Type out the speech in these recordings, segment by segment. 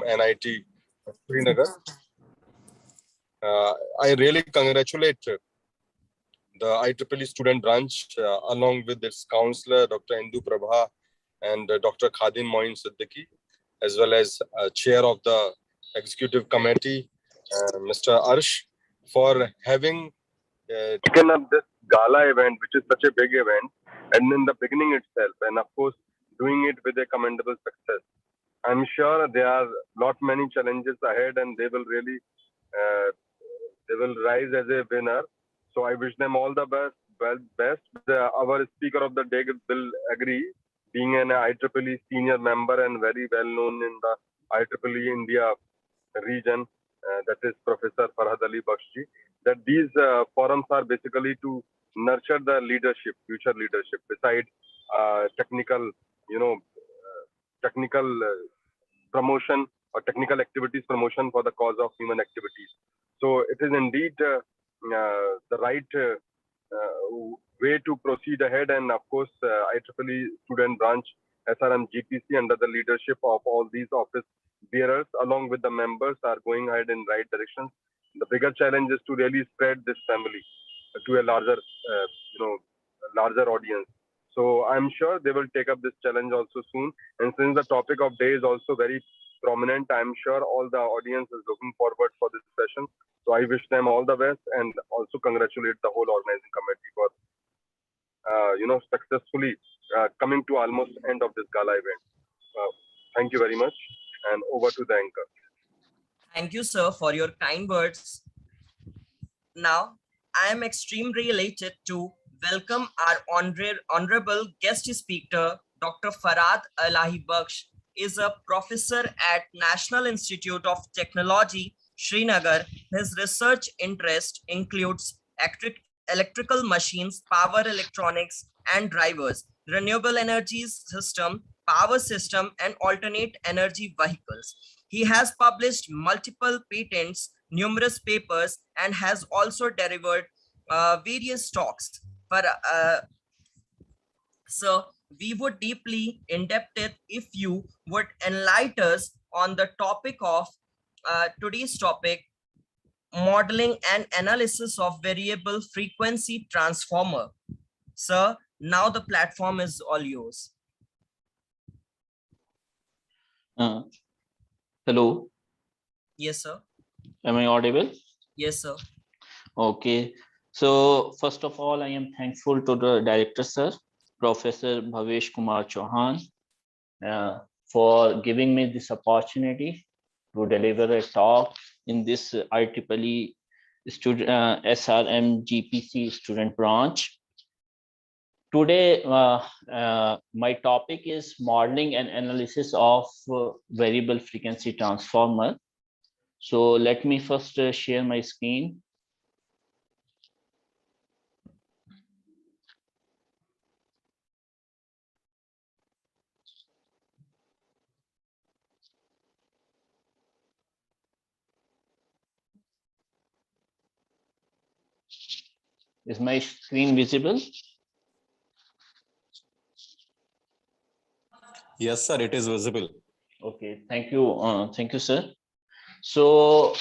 NIT Srinagar. I really congratulate the IEEE student branch along with its counselor, Dr. Indu Prabha, and Dr. Khadim Moin Siddiqui, as well as chair of the executive committee, Mr. Arsh, for having taken up this gala event, which is such a big event, and in the beginning itself, and of course, doing it with a commendable success. I'm sure there are many challenges ahead, and they will really they will rise as a winner. So I wish them all the best. Our speaker of the day will agree, being an IEEE senior member and very well known in the IEEE India region, that is Professor Farhad Ali Bakhshi, that these forums are basically to nurture the leadership, future leadership, beside technical, technical promotion or technical activities promotion for the cause of human activities. So it is indeed the right way to proceed ahead. And of course, IEEE student branch SRM GPC under the leadership of all these office bearers along with the members are going ahead in right directions. The bigger challenge is to really spread this family to a larger audience. So I'm sure they will take up this challenge also soon. And since the topic of day is also very prominent, I'm sure all the audience is looking forward for this session. So I wish them all the best and also congratulate the whole organizing committee for successfully coming to almost end of this gala event. Thank you very much, and over to the anchor. Thank you, sir, for your kind words. Now, I am extremely elated to welcome our honorable guest speaker, Dr. Farhad Ali Bakhsh, is a professor at National Institute of Technology, Srinagar. His research interest includes electrical machines, power electronics and drivers, renewable energy system, power system, and alternate energy vehicles. He has published multiple patents, numerous papers, and has also delivered various talks. So we would deeply indebted if you would enlighten us on the topic of today's topic, modeling and analysis of variable frequency transformer. Sir, now the platform is all yours. Hello. Yes, sir. Am I audible? Yes, sir. Okay. So first of all, I am thankful to the director, sir, Professor Bhavesh Kumar Chauhan, for giving me this opportunity to deliver a talk in this IEEE SRM GPC student branch. Today, my topic is modeling and analysis of variable frequency transformer. So let me first share my screen. Is my screen visible? Yes, sir, it is visible. Okay, thank you, sir. So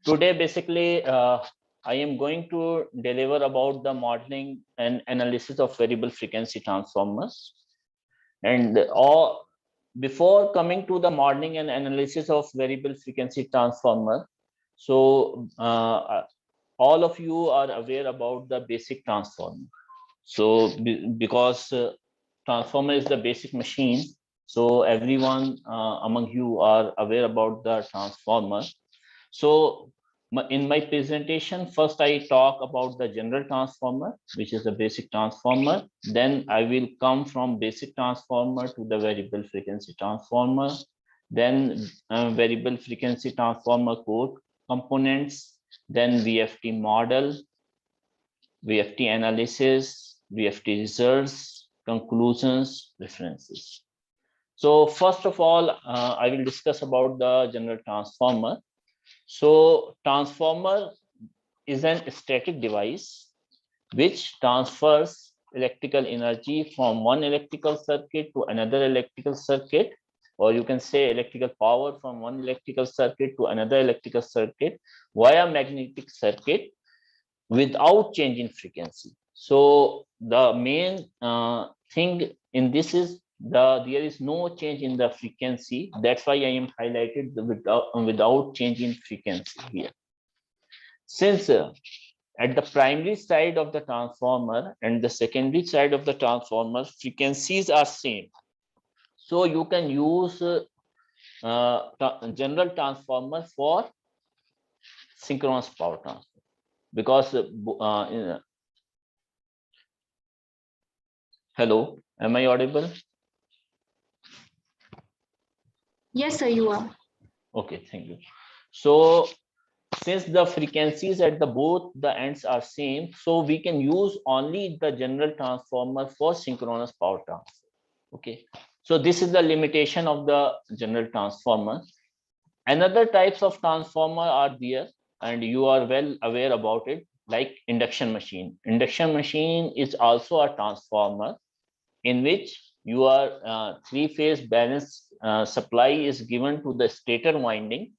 today, basically, I am going to deliver about the modeling and analysis of variable frequency transformers. And before coming to the modeling and analysis of variable frequency transformer, so all of you are aware about the basic transformer. So because transformer is the basic machine, so everyone among you are aware about the transformer. So in my presentation, first I talk about the general transformer, which is the basic transformer. Then I will come from basic transformer to the variable frequency transformer. Then variable frequency transformer core components, then VFT model, VFT analysis, VFT results, conclusions, references. So first of all, I will discuss about the general transformer. So transformer is an static device which transfers electrical energy from one electrical circuit to another electrical circuit or you can say electrical power from one electrical circuit to another electrical circuit via magnetic circuit without change in frequency. So the main thing in this is there is no change in the frequency. That's why I am highlighted the without change in frequency here. Since at the primary side of the transformer and the secondary side of the transformer, frequencies are same. So you can use general transformer for synchronous power transfer, because hello, am I audible? Yes, sir, you are. Okay, thank you. So since the frequencies at the both the ends are same, so we can use only the general transformer for synchronous power transfer. Okay, so this is the limitation of the general transformer. Another types of transformer are there, and you are well aware about it, like induction machine. Induction machine is also a transformer in which you are three-phase balance supply is given to the stator winding.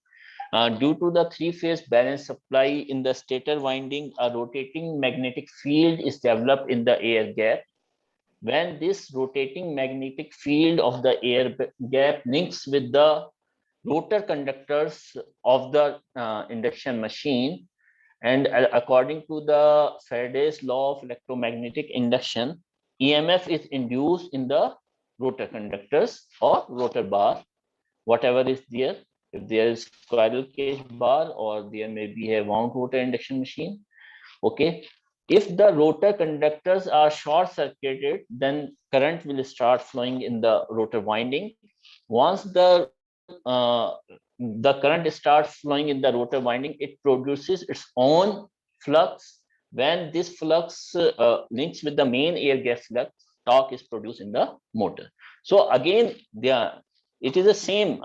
Due to the three-phase balance supply in the stator winding, a rotating magnetic field is developed in the air gap. When this rotating magnetic field of the air gap links with the rotor conductors of the induction machine, and according to the Faraday's law of electromagnetic induction, EMF is induced in the rotor conductors or rotor bar, whatever is there. If there is squirrel cage bar, or there may be a wound rotor induction machine. Okay, if the rotor conductors are short circuited, then current will start flowing in the rotor winding. Once the current starts flowing in the rotor winding, it produces its own flux. When this flux links with the main air gap flux, torque is produced in the motor. So again, it is the same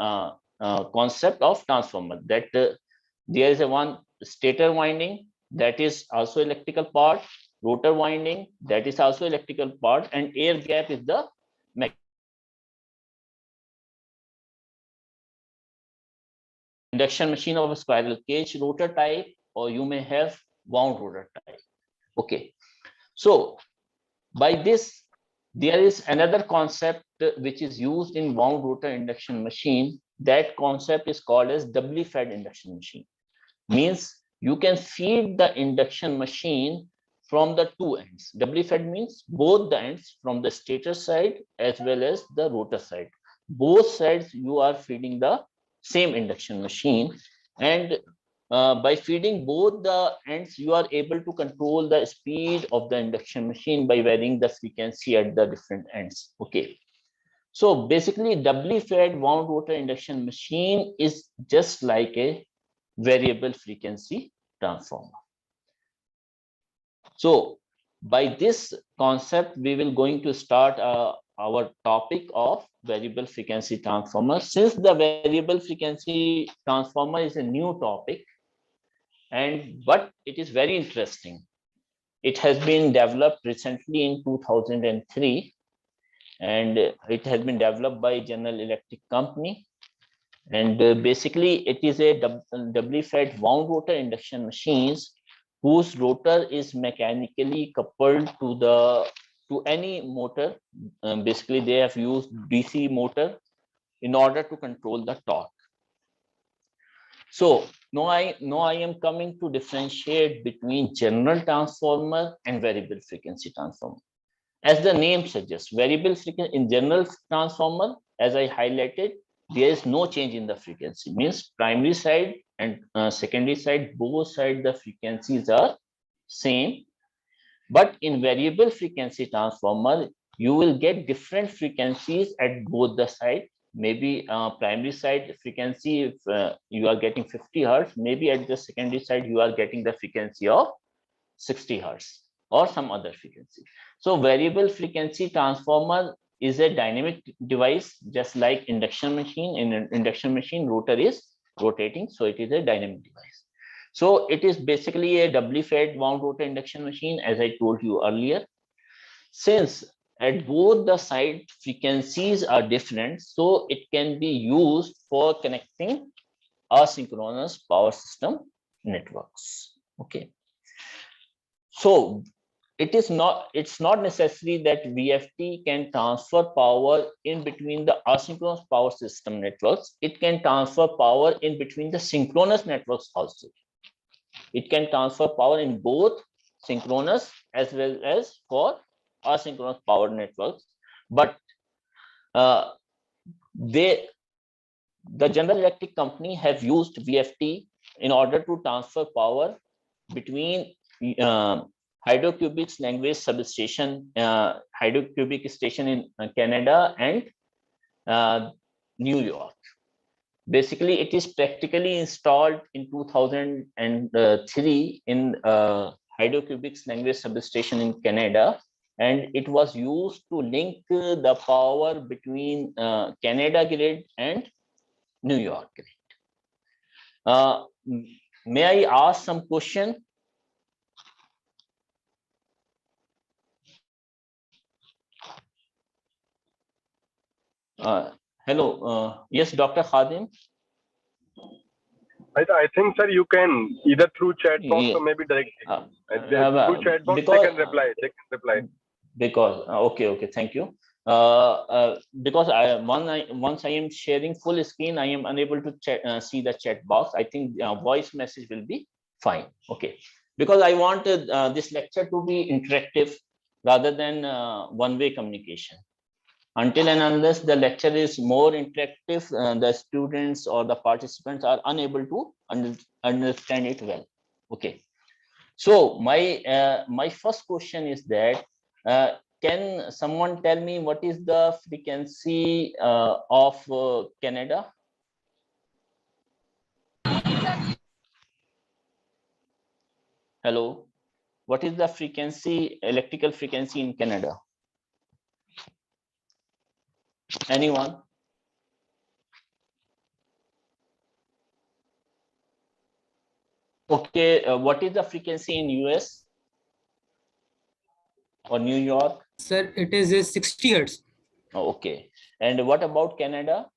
concept of transformer, that there is a one stator winding, that is also electrical part, rotor winding, that is also electrical part, and air gap is the induction machine of a spiral cage rotor type, or you may have wound rotor type. Okay, so by this, there is another concept which is used in wound rotor induction machine. That concept is called as doubly fed induction machine. Means you can feed the induction machine from the two ends. Doubly fed means both the ends, from the stator side as well as the rotor side. Both sides you are feeding the same induction machine, and by feeding both the ends, you are able to control the speed of the induction machine by varying the frequency at the different ends. Okay, so basically doubly fed wound rotor induction machine is just like a variable frequency transformer. So by this concept, we will going to start our topic of variable frequency transformer. Since the variable frequency transformer is a new topic, but it is very interesting. It has been developed recently in 2003, and it has been developed by General Electric Company. And basically, it is a doubly fed wound rotor induction machines whose rotor is mechanically coupled to any motor. Basically, they have used DC motor in order to control the torque. So now I am coming to differentiate between general transformer and variable frequency transformer. As the name suggests, variable frequency in general transformer, as I highlighted, there is no change in the frequency. Means primary side and secondary side, both sides the frequencies are same. But in variable frequency transformer, you will get different frequencies at both the side. Maybe primary side frequency, if you are getting 50 hertz, maybe at the secondary side you are getting the frequency of 60 hertz or some other frequency. So variable frequency transformer is a dynamic device, just like induction machine. In an induction machine, rotor is rotating, so it is a dynamic device. So it is basically a doubly fed wound rotor induction machine, as I told you earlier. Since at both the side frequencies are different, so it can be used for connecting asynchronous power system networks. Okay, so it's not necessary that VFT can transfer power in between the asynchronous power system networks. It can transfer power in between the synchronous networks also. It can transfer power in both synchronous as well as for asynchronous power networks, but the General Electric company have used VFT in order to transfer power between Hydro-Quebec's language substation, Hydro-Quebec station in Canada and New York. Basically, it is practically installed in 2003 in Hydro-Quebec's language substation in Canada, and it was used to link the power between Canada grid and New York grid. May I ask some question? Hello, yes, Dr. Khadim. I think, sir, you can either through chat box Yeah. or maybe directly. Through chat box, because, they can reply. They can reply. Because okay, thank you. Because once I am sharing full screen, I am unable to see the chat box. I think voice message will be fine. Okay, because I wanted this lecture to be interactive rather than one-way communication. Until and unless the lecture is more interactive, the students or the participants are unable to understand it well. Okay, so my first question is that can someone tell me what is the frequency of Canada? Hello, what is the frequency, electrical frequency in Canada? Anyone? Okay, what is the frequency in US or New York? Sir, it is 60 hertz. Oh, okay, and what about Canada?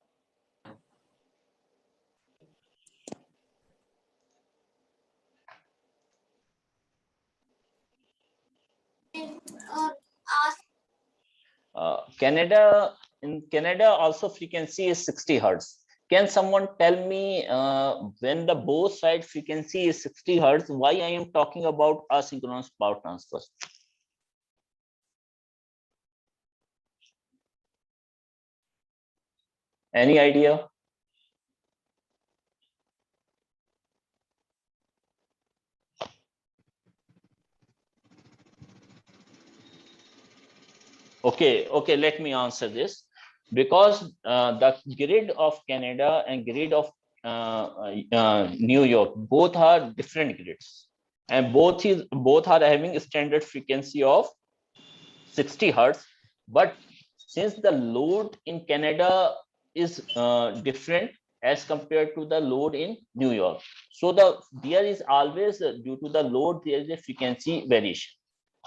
In Canada also frequency is 60 hertz. Can someone tell me when the both side frequency is 60 hertz, why I am talking about asynchronous power transfer? Any idea? Okay, let me answer this. Because the grid of Canada and grid of New York, both are different grids, and both are having a standard frequency of 60 hertz. But since the load in Canada is different as compared to the load in New York, so there is always due to the load there is a frequency variation.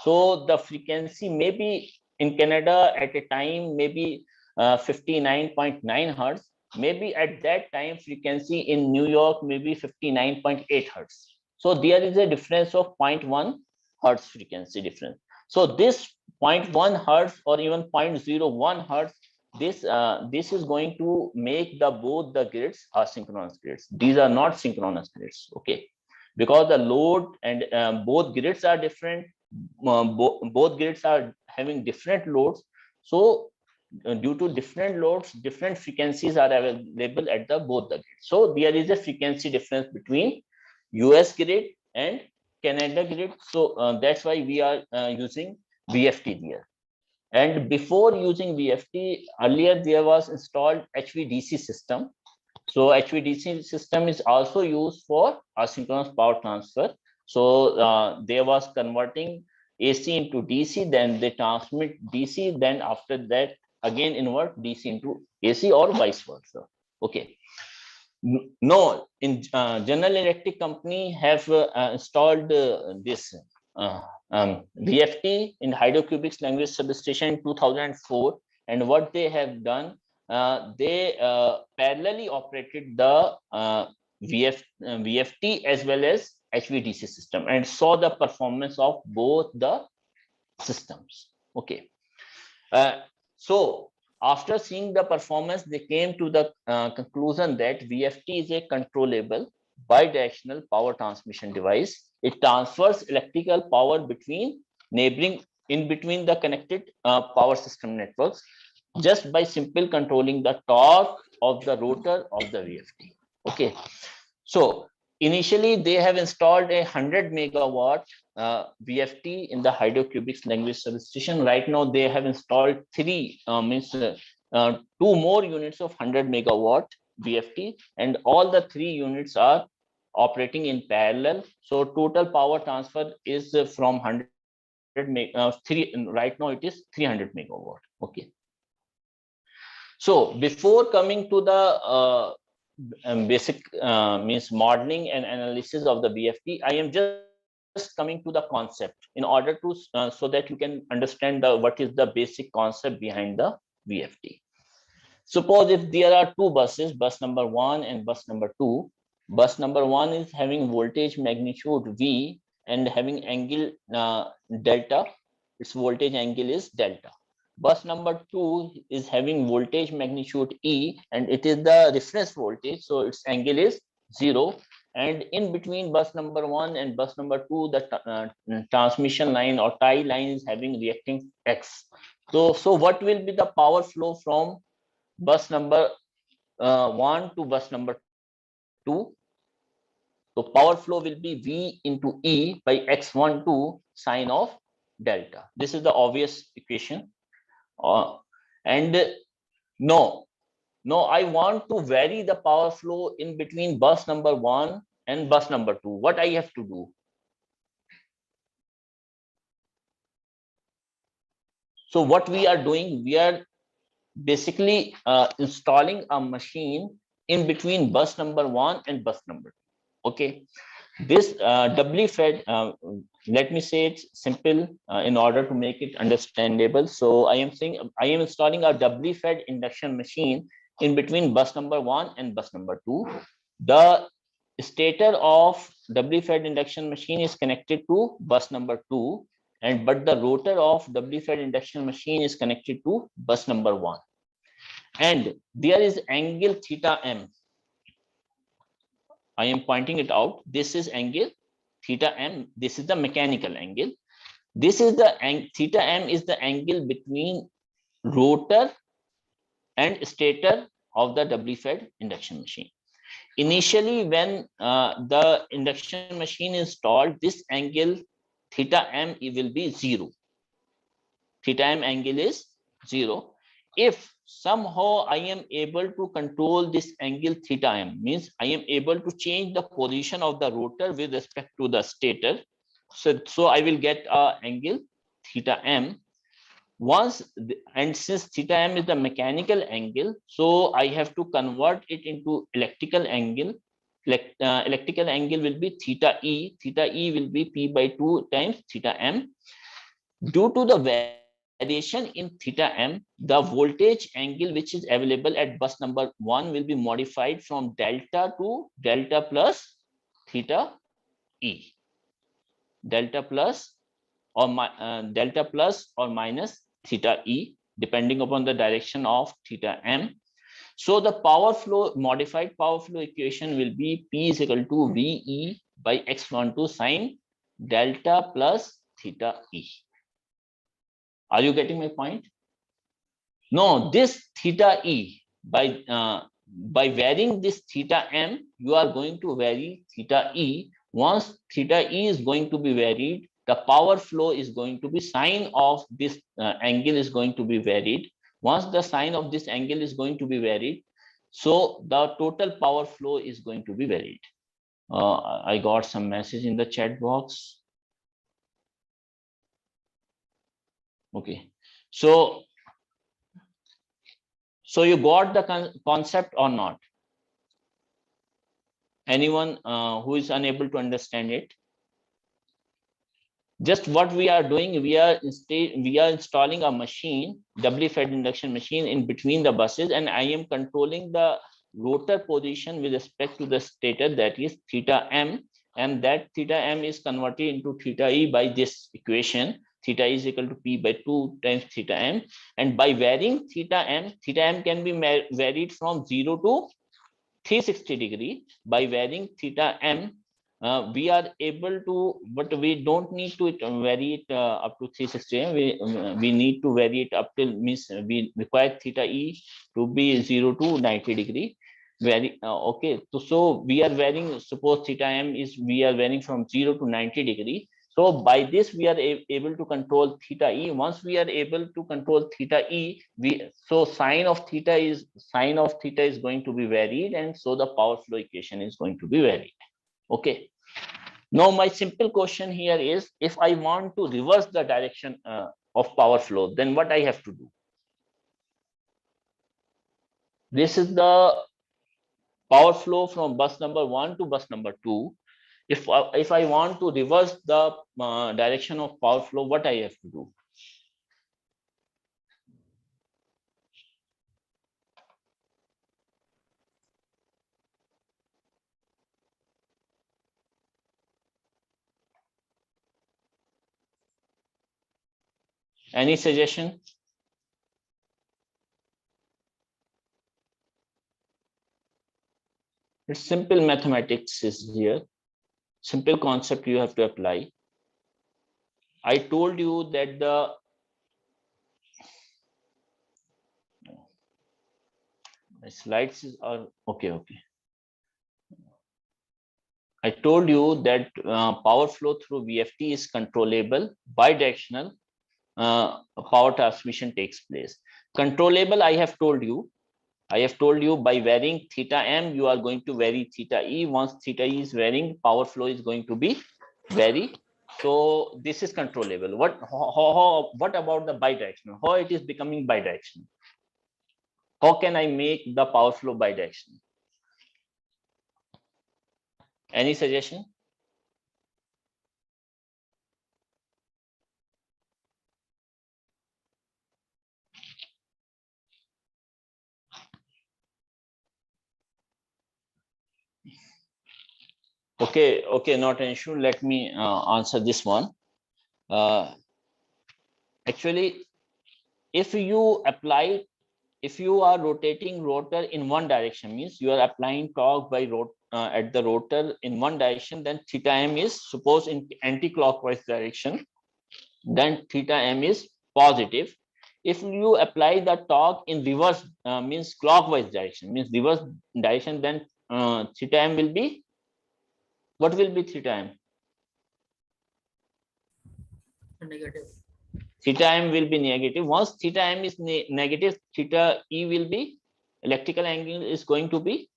So the frequency may be in Canada at a time maybe 59.9 hertz. Maybe at that time frequency in New York maybe 59.8 hertz. So there is a difference of 0.1 hertz frequency difference. So this 0.1 hertz or even 0.01 hertz, this is going to make both the grids asynchronous grids. These are not synchronous grids. Okay, because the load and both grids are different. Both grids are having different loads. So due to different loads, different frequencies are available at both the grids. So there is a frequency difference between US grid and Canada grid. So that's why we are using VFT there. And before using VFT, earlier there was installed HVDC system. So HVDC system is also used for asynchronous power transfer. So there was converting AC into DC, then they transmit DC, then after that again invert DC into AC or vice versa. Okay. No, in General Electric company have installed this VFT in Hydrocubics language substation in 2004, and what they have done, they parallelly operated the VFT as well as HVDC system and saw the performance of both the systems. Okay. So after seeing the performance, they came to the conclusion that VFT is a controllable bidirectional power transmission device. It transfers electrical power between in between the connected power system networks just by simple controlling the torque of the rotor of the VFT. Okay. So initially they have installed a 100 megawatt VFT in the Hydrocubics language substation. Right now they have installed two more units of 100 megawatt VFT, and all the 3 units are operating in parallel. So total power transfer is from 100 right now it is 300 megawatt. Okay. So before coming to the basic modeling and analysis of the VFT, I am just coming to the concept in order to so that you can understand what is the basic concept behind the VFT. Suppose if there are 2 buses, bus number 1 and bus number 2. Bus number 1 is having voltage magnitude V and having angle delta. Its voltage angle is delta. Bus number 2 is having voltage magnitude E and it is the reference voltage, so its angle is 0. And in between bus number 1 and bus number 2, the transmission line or tie line is having reacting X. So what will be the power flow from bus number 1 to bus number 2? So power flow will be V into E by X12 sine of delta. This is the obvious equation. And no, I want to vary the power flow in between bus number 1 and bus number 2. What I have to do? So what we are doing, we are basically installing a machine in between bus number 1 and bus number 2. Okay. This doubly fed, let me say it simple in order to make it understandable. So I am installing a doubly fed induction machine in between bus number 1 and bus number 2. The stator of doubly fed induction machine is connected to bus number 2, but the rotor of doubly fed induction machine is connected to bus number 1. And there is angle theta m. I am pointing it out. This is angle theta m. This is the mechanical angle. This is the theta m is the angle between rotor and stator of the doubly fed induction machine. Initially, when the induction machine is installed, this angle theta m will be 0. Theta m angle is 0. If somehow I am able to control this angle theta m, means I am able to change the position of the rotor with respect to the stator. So I will get a angle theta m. And since theta m is the mechanical angle, so I have to convert it into electrical angle. Electrical angle will be theta e. Theta e will be P by 2 times theta m. Due to the variation in theta m, the voltage angle which is available at bus number 1 will be modified from delta to delta plus theta e. Delta plus or minus theta e, depending upon the direction of theta m. So the power flow, modified power flow equation will be P is equal to VE by X12 sine delta plus theta e. Are you getting my point? No, this theta e, by varying this theta m, you are going to vary theta e. Once theta e is going to be varied, the power flow is going to be sine of this angle is going to be varied. Once the sine of this angle is going to be varied, so the total power flow is going to be varied. I got some message in the chat box. Okay, so you got the concept or not? Anyone who is unable to understand it? Just what we are doing, we are installing a machine, doubly fed induction machine, in between the buses, and I am controlling the rotor position with respect to the stator, that is theta m, and that theta m is converted into theta e by this equation. Theta e is equal to p by 2 times theta m, and by varying theta m can be varied from 0 to 360 degree. By varying theta m, we are able to, but we don't need to vary it up to 360. We need to vary it up till, means we require theta e to be 0 to 90 degree. Okay, so we are varying, suppose theta m is, we are varying from 0 to 90 degree. So by this we are able to control theta e. Once we are able to control theta e, so sine of theta is going to be varied, and so the power flow equation is going to be varied. Okay. Now my simple question here is, if I want to reverse the direction of power flow, then what I have to do? This is the power flow from bus number 1 to bus number 2. If I want to reverse the direction of power flow, what I have to do? Any suggestion? It's simple mathematics is here. Simple concept you have to apply. I told you that the slides are okay. I told you that power flow through VFT is controllable, bidirectional power transmission takes place. Controllable, I have told you by varying theta m, you are going to vary theta e. Once theta e is varying, power flow is going to be vary. So this is controllable. What about the bidirectional? How it is becoming bidirectional? How can I make the power flow bidirectional? Any suggestion? Okay, not an issue. Let me answer this one. Actually, if you are rotating rotor in one direction, means you are applying torque by at the rotor in one direction, then theta m is, suppose, in anti-clockwise direction, then theta m is positive. If you apply the torque in reverse, means clockwise direction, means reverse direction, then theta m will be, what will be theta m? Negative. Theta m will be negative. Once theta m is negative, theta e will be, electrical angle is going to be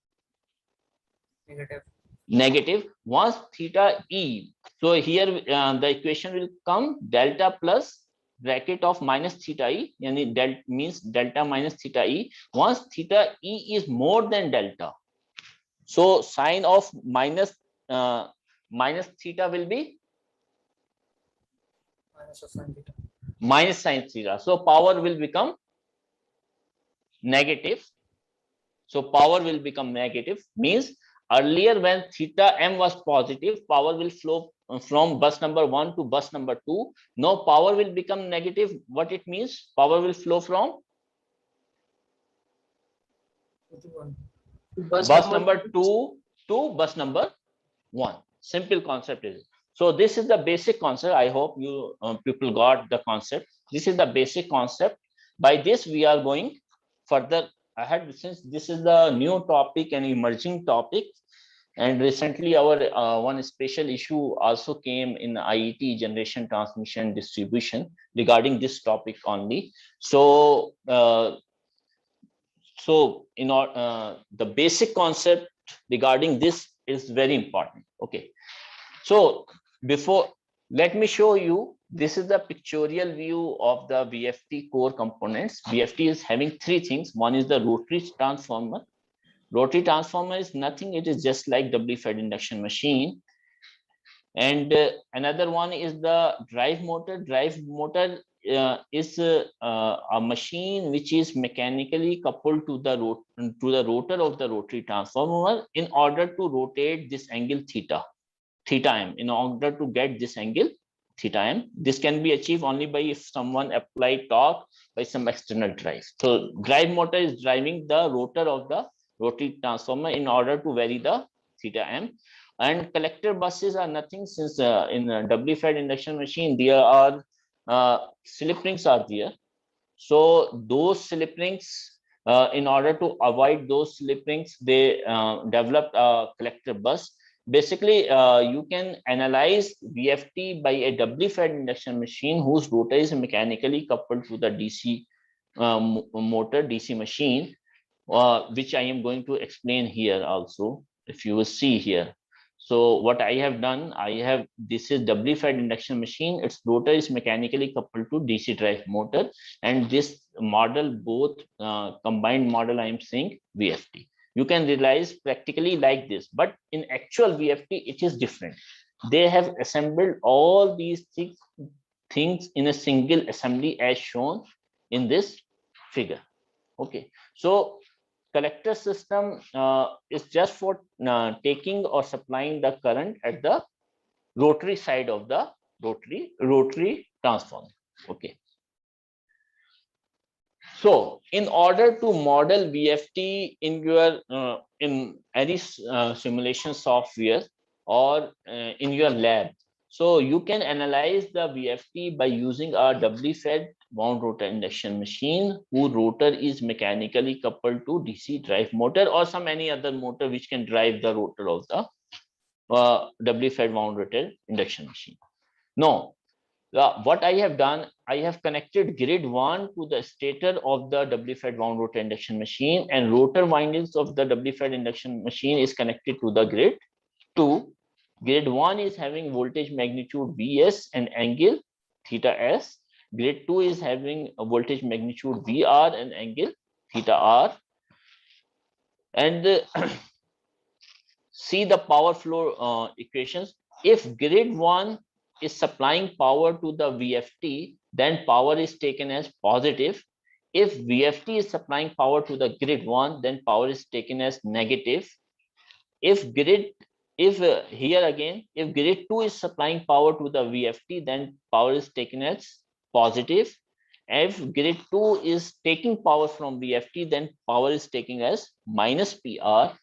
negative. Once theta e, so here the equation will come delta plus bracket of minus theta e, yani means delta minus theta e. Once theta e is more than delta, so sine of minus theta will be minus sine theta. So power will become negative. So power will become negative, means earlier when theta m was positive, power will flow from bus number 1 to bus number 2. Now power will become negative. What it means? Power will flow from bus number 2 to bus number 1. Simple concept is. So this is the basic concept. I hope you people got the concept. This is the basic concept. By this we are going further ahead, since this is the new topic and emerging topic, and recently our one special issue also came in IET, generation, transmission, distribution, regarding this topic only. So in the basic concept regarding this is very important. Okay, so before, let me show you, this is the pictorial view of the VFT core components. VFT is having three things. One is the rotary transformer. Rotary transformer is nothing, it is just like doubly fed induction machine. And another one is the drive motor. Drive motor is a machine which is mechanically coupled to the rotor of the rotary transformer in order to rotate this angle theta m, in order to get this angle theta m. This can be achieved only by if someone apply torque by some external drive. So drive motor is driving the rotor of the rotary transformer in order to vary the theta m. And collector buses are nothing, since in a doubly fed induction machine there are slip rings are there. So those slip rings, in order to avoid those slip rings, they developed a collector bus. Basically, you can analyze VFT by a doubly fed induction machine whose rotor is mechanically coupled to the DC motor, DC machine, which I am going to explain here also, if you will see here. So what I have done, this is doubly fed induction machine. Its rotor is mechanically coupled to DC drive motor, and this model, both combined model, I am saying VFT. You can realize practically like this, but in actual VFT, it is different. They have assembled all these things in a single assembly as shown in this figure. Okay, so collector system is just for taking or supplying the current at the rotary side of the rotary transformer. Okay. So in order to model VFT in your in any simulation software or in your lab, so you can analyze the VFT by using a doubly fed wound rotor induction machine whose rotor is mechanically coupled to DC drive motor or some any other motor which can drive the rotor of the doubly fed wound rotor induction machine. Now, what I have done, I have connected grid 1 to the stator of the doubly fed wound rotor induction machine, and rotor windings of the doubly fed induction machine is connected to the grid 2. Grid 1 is having voltage magnitude Vs and angle theta s. Grid 2 is having a voltage magnitude Vr and angle theta r. And see the power flow equations. If grid 1 is supplying power to the VFT, then power is taken as positive. If VFT is supplying power to the grid 1, then power is taken as negative. If here again, if grid 2 is supplying power to the VFT, then power is taken as positive. If grid 2 is taking power from VFT, then power is taken as minus PR.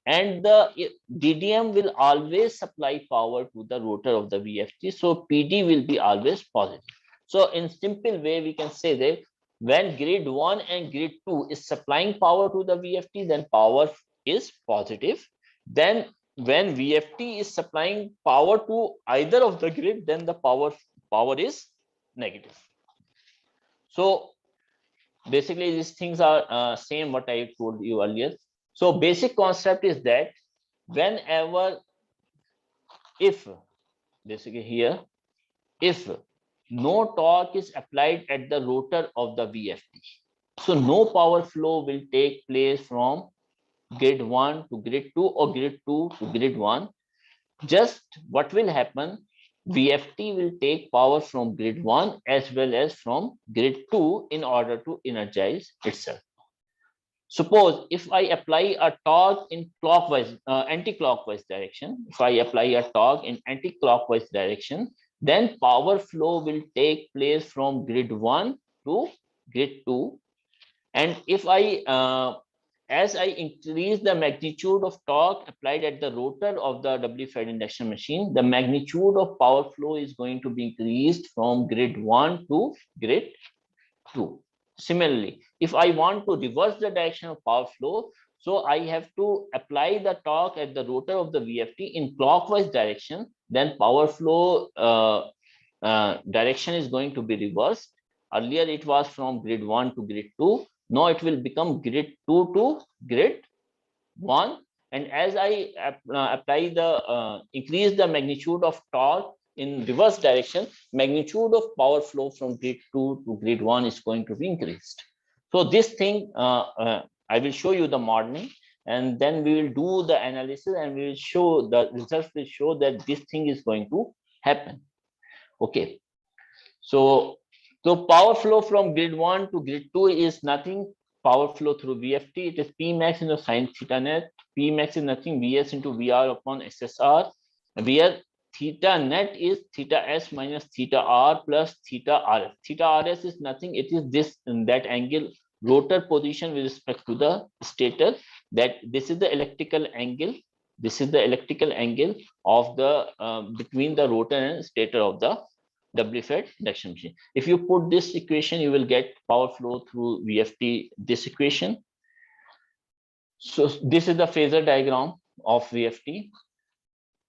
And the DDM will always supply power to the rotor of the VFT. So PD will be always positive. So in simple way, we can say that when grid 1 and grid 2 is supplying power to the VFT, then power is positive. Then when VFT is supplying power to either of the grid, then the power is negative. So basically these things are same what I told you earlier. So basic concept is that whenever, if basically here, if no torque is applied at the rotor of the VFT, so no power flow will take place from grid 1 to grid 2 or grid 2 to grid 1. Just what will happen, VFT will take power from grid 1 as well as from grid 2 in order to energize itself. Suppose if I apply a torque in clockwise, anti-clockwise direction, if I apply a torque in anti-clockwise direction, then power flow will take place from grid 1 to grid 2. And if as I increase the magnitude of torque applied at the rotor of the doubly fed induction machine, the magnitude of power flow is going to be increased from grid 1 to grid 2. Similarly, if I want to reverse the direction of power flow, so I have to apply the torque at the rotor of the VFT in clockwise direction, then power flow direction is going to be reversed. Earlier it was from grid 1 to grid 2. Now it will become grid 2 to grid 1. And as I apply the increase the magnitude of torque in reverse direction, magnitude of power flow from grid 2 to grid 1 is going to be increased. So this thing, I will show you the modeling. and then we will do the analysis and we will show the results will show that this thing is going to happen. Okay, so power flow from grid 1 to grid 2 is nothing. Power flow through VFT, it is P max into sin theta net. P max is nothing, Vs into Vr upon SSR, where theta net is theta s minus theta r plus theta rs. Theta rs is nothing, it is this that angle rotor position with respect to the stator. That this is the electrical angle. This is the electrical angle of the between the rotor and stator of the W-fed induction machine. If you put this equation, you will get power flow through VFT, this equation. So this is the phasor diagram of VFT.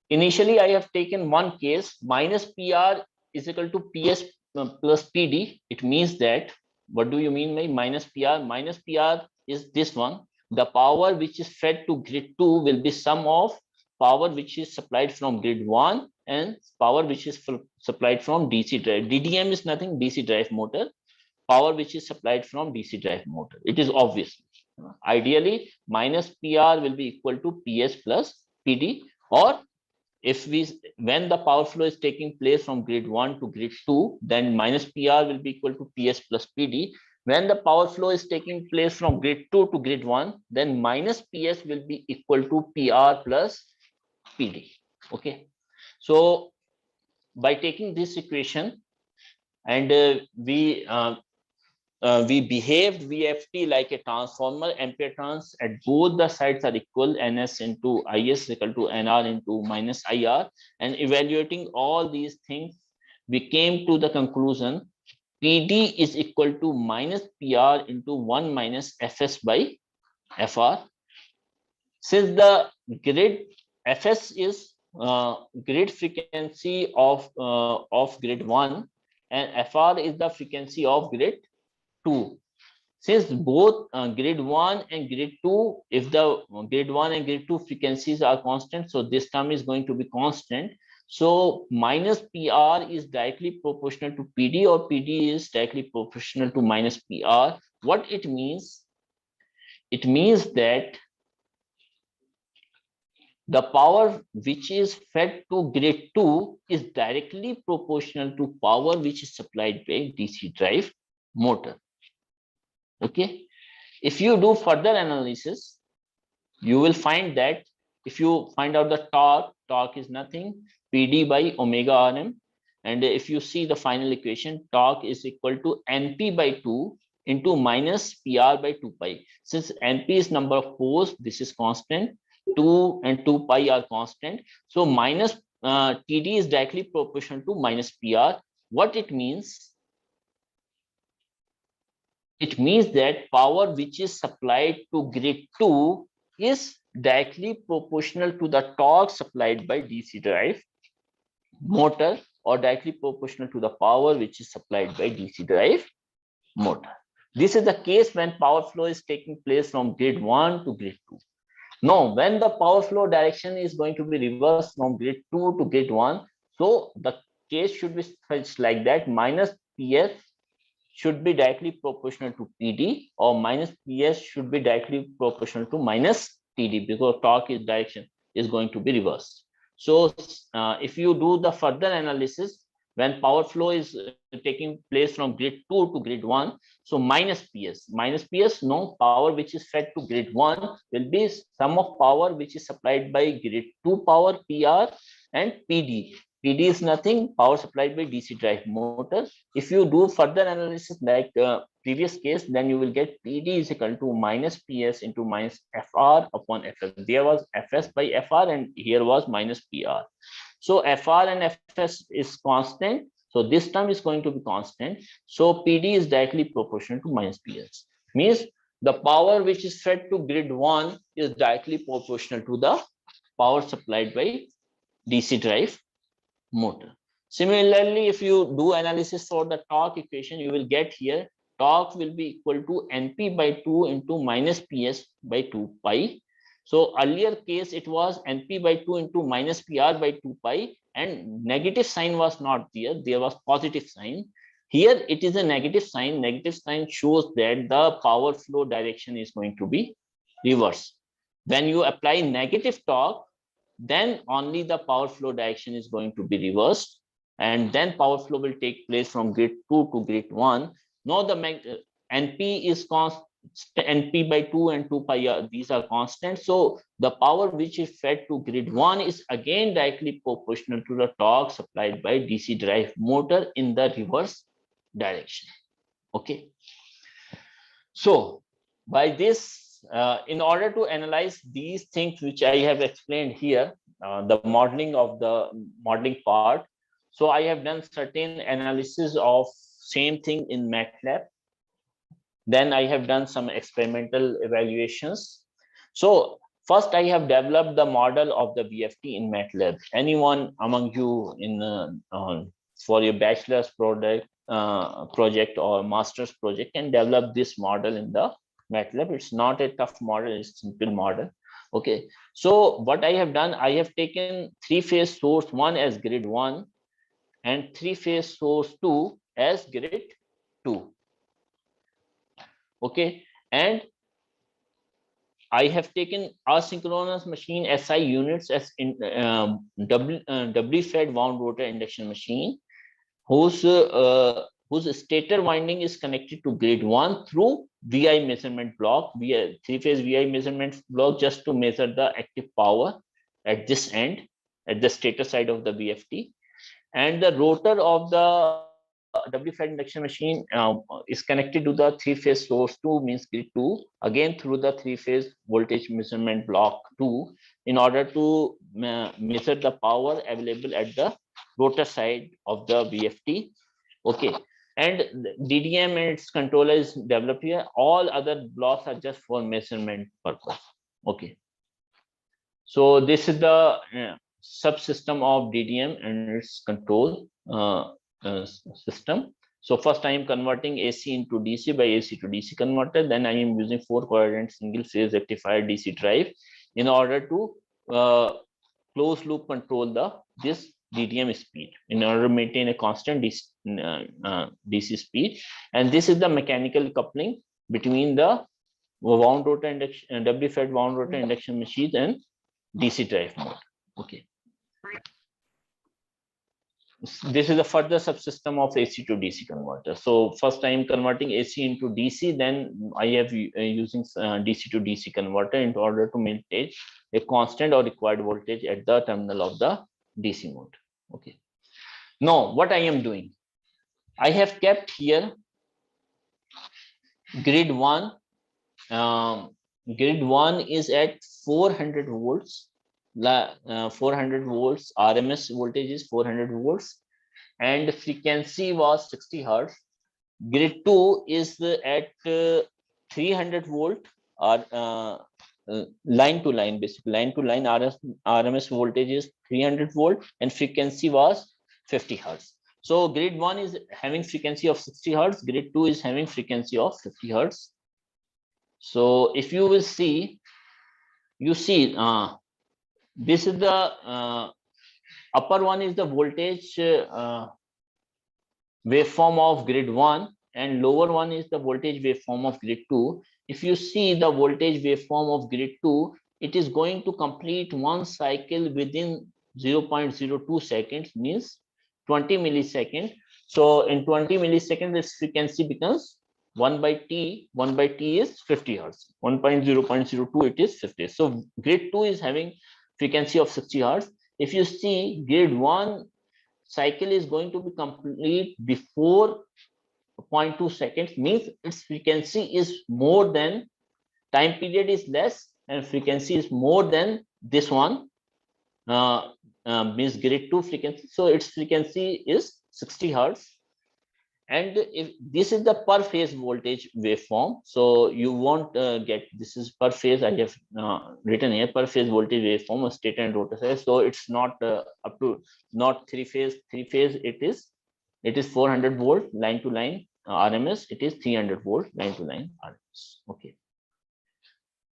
Initially, I have taken one case, minus PR is equal to PS plus PD. It means that, what do you mean by minus PR? Minus PR is this one. The power which is fed to grid 2 will be sum of power which is supplied from grid 1 and power which is supplied from DC drive. DDM is nothing, DC drive motor. Power which is supplied from DC drive motor. It is obvious. Ideally, minus PR will be equal to PS plus PD, or if when the power flow is taking place from grid 1 to grid 2, then minus PR will be equal to PS plus PD. When the power flow is taking place from grid 2 to grid 1, then minus PS will be equal to PR plus PD. Okay. So by taking this equation, and we behaved VFT like a transformer, ampere turns at both the sides are equal, NS into IS equal to NR into minus IR, and evaluating all these things, we came to the conclusion PD is equal to minus PR into 1 minus FS by FR. Since the grid FS is grid frequency of grid 1 and FR is the frequency of grid 2. Since both grid 1 and grid 2, if the grid 1 and grid 2 frequencies are constant, so this term is going to be constant. So minus PR is directly proportional to PD, or PD is directly proportional to minus PR. What it means? It means that the power which is fed to grid 2 is directly proportional to power which is supplied by DC drive motor. Okay. If you do further analysis, you will find that if you find out the torque is nothing, PD by omega Rm. And if you see the final equation, torque is equal to NP by 2 into minus PR by 2 pi. Since NP is number of poles, this is constant. 2 and 2 pi are constant. So minus TD is directly proportional to minus PR. What it means? It means that power which is supplied to grid 2 is directly proportional to the torque supplied by DC drive motor, or directly proportional to the power which is supplied by DC drive motor. This is the case when power flow is taking place from grid 1 to grid 2. Now, when the power flow direction is going to be reversed from grid 2 to grid 1, so the case should be such like that, minus PS should be directly proportional to PD, or minus PS should be directly proportional to minus TD, because torque is direction is going to be reversed. So if you do the further analysis, when power flow is taking place from grid 2 to grid 1, so minus PS, no, power which is fed to grid 1 will be sum of power which is supplied by grid 2 power PR and PD. PD is nothing, power supplied by DC drive motor. If you do further analysis like previous case, then you will get PD is equal to minus PS into minus FR upon FS. There was FS by FR and here was minus PR. So FR and FS is constant. So this term is going to be constant. So PD is directly proportional to minus PS. Means the power which is fed to grid 1 is directly proportional to the power supplied by DC drive motor. Similarly, if you do analysis for the torque equation, you will get here torque will be equal to NP by 2 into minus PS by 2 pi. So earlier case, it was NP by 2 into minus PR by 2 pi, and negative sign was not there. There was positive sign. Here it is a negative sign. Negative sign shows that the power flow direction is going to be reversed. When you apply negative torque, then only the power flow direction is going to be reversed, and then power flow will take place from grid 2 to grid 1. Now the NP is constant, NP by 2 and 2 pi r, these are constant. So the power which is fed to grid 1 is again directly proportional to the torque supplied by DC drive motor in the reverse direction. Okay. So by this, in order to analyze these things which I have explained here, the modeling of the modeling part, so I have done certain analysis of same thing in MATLAB. Then I have done some experimental evaluations. So first I have developed the model of the VFT in MATLAB. Anyone among you in for your bachelor's project or master's project can develop this model in the MATLAB. It's not a tough model, it's a simple model. Okay, so what I have done, I have taken three-phase source 1 as grid 1 and three-phase source 2 as grid 2. Okay, and I have taken asynchronous machine SI units as in W-fed wound rotor induction machine, whose stator winding is connected to grid 1 through VI measurement block, three-phase VI measurement block, just to measure the active power at this end, at the stator side of the VFT. And the rotor of the W-fed induction machine is connected to the three-phase source 2, means grid 2, again through the three-phase voltage measurement block 2, in order to measure the power available at the rotor side of the VFT. Okay, and DDM and its controller is developed here. All other blocks are just for measurement purpose. Okay, so this is the subsystem of DDM and its control system. So first I am converting AC into DC by AC to DC converter. Then I am using 4-quadrant single phase rectifier DC drive in order to closed loop control this DDM speed in order to maintain a constant DC speed. And this is the mechanical coupling between the wound rotor induction, W-fed wound rotor induction machines and DC drive mode. Okay. This is a further subsystem of AC to DC converter. So first I am converting AC into DC, then I have using DC to DC converter in order to maintain a constant or required voltage at the terminal of the DC mode. Okay. Now what I am doing, I have kept here grid 1. Grid 1 is at 400 volts. 400 volts, RMS voltage is 400 volts, and frequency was 60 hertz. Grid 2 is at 300 volt, or line to line, basically line to line RMS voltage is 300 volt and frequency was 50 hertz. So grid 1 is having frequency of 60 hertz, grid 2 is having frequency of 50 hertz. So if you will see, you see this is the upper one is the voltage waveform of grid 1 and lower one is the voltage waveform of grid 2. If you see the voltage waveform of grid 2, it is going to complete one cycle within 0.02 seconds, means 20 milliseconds. So in 20 milliseconds, its frequency becomes 1 by t. 1 by t is 50 hertz. 1.0.02, it is 50. So grid 2 is having frequency of 60 hertz. If you see, grid 1 cycle is going to be complete before 0.2 seconds, means its frequency is more than, time period is less and frequency is more than this one, means grid 2 frequency. So its frequency is 60 hertz. And if this is the per phase voltage waveform, so you won't get, this is per phase, I have written here per phase voltage waveform of stator and rotor side. So it's not up to, not three phase, it is 400 volt line to line RMS, it is 300 volt line to line RMS. Okay.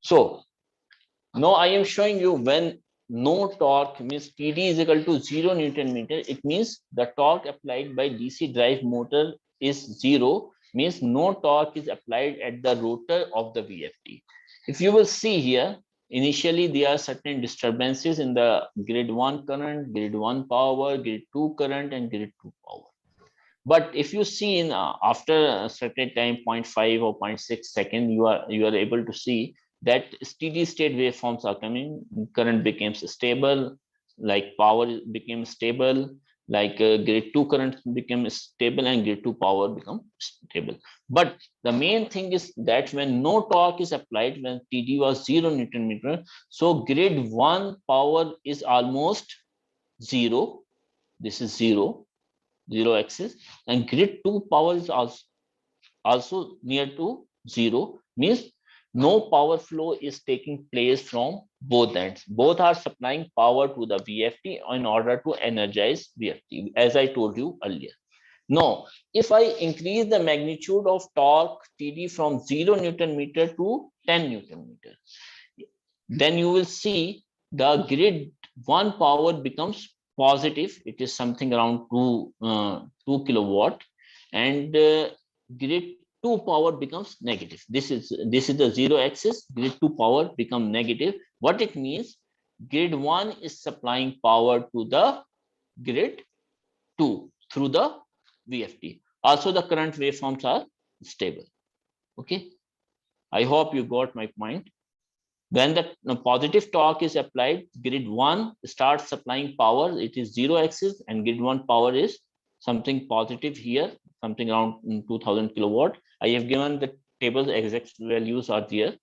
So now I am showing you when no torque, means TD is equal to 0 Newton meter. It means the torque applied by DC drive motor is 0, means no torque is applied at the rotor of the VFT. If you will see here, initially there are certain disturbances in the grid 1 current, grid 1 power, grid 2 current, and grid 2 power. But if you see in after a certain time, 0.5 or 0.6 second, you are able to see that steady state waveforms are coming. Current becomes stable, like power became stable, like grid 2 current became stable, and grid 2 power become stable. But the main thing is that when no torque is applied, when TD was 0 Newton meter, so grid 1 power is almost 0. This is 0 axis, and grid 2 power is also near to 0, means no power flow is taking place from both ends. Both are supplying power to the VFT in order to energize VFT, as I told you earlier. Now, if I increase the magnitude of torque TD from 0 Newton meter to 10 Newton meter, then you will see the grid 1 power becomes positive. It is something around 2 kilowatt, and grid 2 power becomes negative. This is the 0 axis. Grid 2 power become negative. What it means, grid 1 is supplying power to the grid 2 through the VFT. Also, the current waveforms are stable. Okay, I hope you got my point. When the positive torque is applied, grid 1 starts supplying power. It is 0 axis, and grid 1 power is something positive here, something around 2000 kilowatt. I have given the tables, exact values are there.